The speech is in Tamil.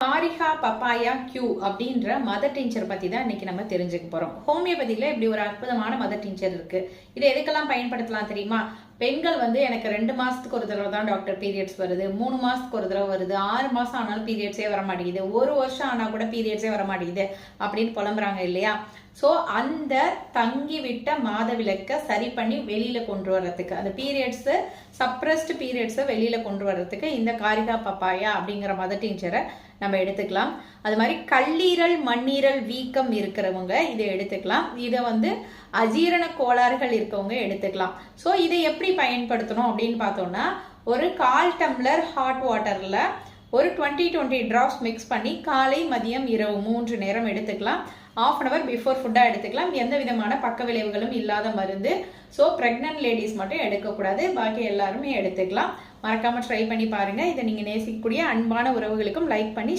காரிகா பப்பாயா கியூ அப்படின்ற மதர் டிஞ்சர் பத்தி தான் இன்னைக்கு நம்ம தெரிஞ்சுக்க போறோம். ஹோமியோபதியில இப்படி ஒரு அற்புதமான மதர் டிஞ்சர் இருக்கு. இதை எதுக்கெல்லாம் பயன்படுத்தலாம் தெரியுமா? பெண்கள் எனக்கு 2 மாசத்துக்கு ஒரு தடவை தான் டாக்டர் பீரியட்ஸ் வருது, 3 மாசத்துக்கு ஒரு தடவை வருது, 6 மாசம் ஆனாலும் பீரியட்ஸே வர மாட்டேங்குது, 1 வருஷம் ஆனா கூட பீரியட்ஸே வர மாட்டேங்குது அப்படின்னு புலம்புறாங்க இல்லையா? சோ அந்த தங்கிவிட்ட மாதவிலக்க சரி பண்ணி வெளியில கொண்டு வர்றதுக்கு, அந்த பீரியட்ஸ் சப்ரஸ்ட் பீரியட்ஸை வெளியில கொண்டு வர்றதுக்கு இந்த காரிகா பப்பாயா அப்படிங்கிற மதர் டிஞ்சரை நம்ம எடுத்துக்கலாம். அது மாதிரி கல்லீரல் மண்ணீரல் வீக்கம் இருக்கிறவங்க இதை எடுத்துக்கலாம். இதை அஜீரண கோளாறுகள் இருக்கவங்க எடுத்துக்கலாம். ஸோ இதை எப்படி பயன்படுத்தணும் அப்படின்னு பார்த்தோம்னா, ஒரு 1/4 டம்ளர் ஹாட் வாட்டர்ல ஒரு 20 டிராப்ஸ் மிக்ஸ் பண்ணி காலை மதியம் இரவு 3 நேரம் எடுத்துக்கலாம். 1/2 hour பிஃபோர் ஃபுட்டா எடுத்துக்கலாம். எந்த விதமான பக்க விளைவுகளும் இல்லாத மருந்து. ஸோ பிரெக்னன்ட் லேடிஸ் மட்டும் எடுக்கக்கூடாது, பாக்கி எல்லாருமே எடுத்துக்கலாம். மறக்காம ட்ரை பண்ணி பாருங்க. இதை நீங்க நேசிக்கக்கூடிய அன்பான உறவுகளுக்கும் லைக் பண்ணி